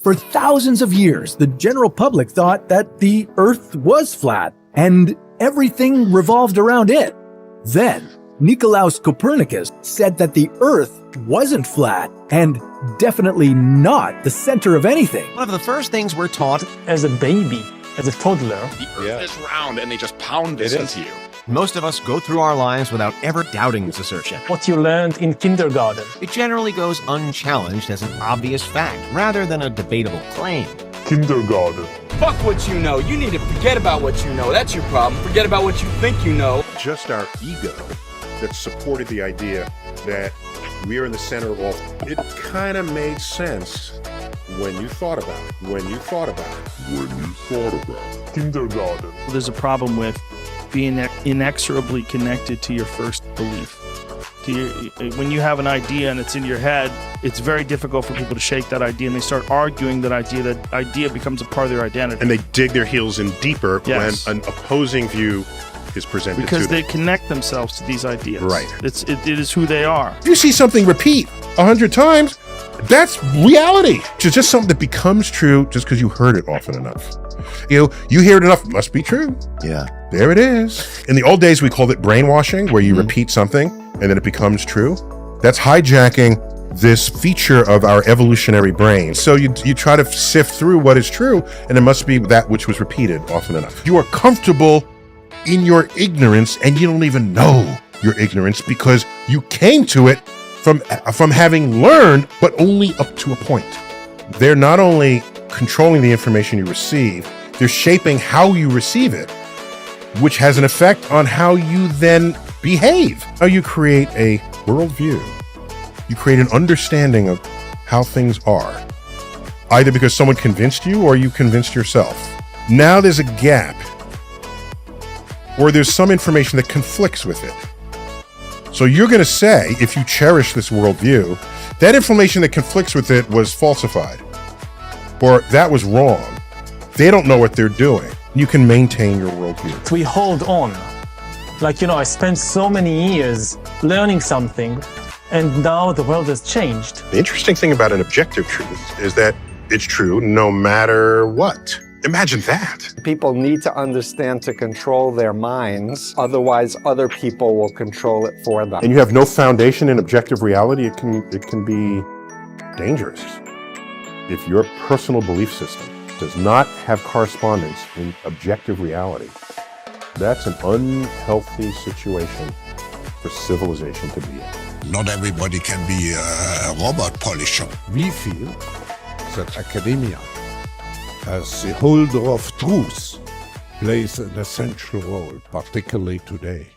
For thousands of years, the general public thought that the Earth was flat and everything revolved around it. Then, Nicolaus Copernicus said that the Earth wasn't flat and definitely not the center of anything. One of the first things we're taught as a baby, as a toddler. The Earth is round, and they just pound this into you. Most of us go through our lives without ever doubting this assertion. What you learned in kindergarten. It generally goes unchallenged as an obvious fact, rather than a debatable claim. Kindergarten. Fuck what you know. You need to forget about what you know. That's your problem. Forget about what you think you know. Just our ego that supported the idea that we are in the center of all. It kind of made sense when you thought about it. Kindergarten. There's a problem with being inexorably connected to your first belief. When you have an idea and it's in your head, it's very difficult for people to shake that idea, and they start arguing that idea becomes a part of their identity. And they dig their heels in deeper Yes. when an opposing view is presented Because to them. they connect themselves to these ideas. Right. It is who they are. If you see something repeat 100 times, that's reality. It's just something that becomes true just because you heard it often enough. You hear it enough, it must be true. Yeah. There it is. In the old days, we called it brainwashing, where you repeat something and then it becomes true. That's hijacking this feature of our evolutionary brain. So you try to sift through what is true, and it must be that which was repeated often enough. You are comfortable in your ignorance, and you don't even know your ignorance because you came to it from having learned, but only up to a point. They're not only controlling the information you receive, they're shaping how you receive it, which has an effect on how you then behave. How you create a worldview. You create an understanding of how things are, either because someone convinced you or you convinced yourself. Now there's a gap, or there's some information that conflicts with it. So you're going to say, if you cherish this worldview, that information that conflicts with it was falsified, or that was wrong. They don't know what they're doing. You can maintain your worldview. We hold on. Like, I spent so many years learning something, and now the world has changed. The interesting thing about an objective truth is that it's true no matter what. Imagine that. People need to understand to control their minds, otherwise other people will control it for them. And you have no foundation in objective reality, it can be dangerous. If your personal belief system does not have correspondence in objective reality, that's an unhealthy situation for civilization to be in. Not everybody can be a robot polisher. We feel that academia, as the holder of truth, plays an essential role, particularly today.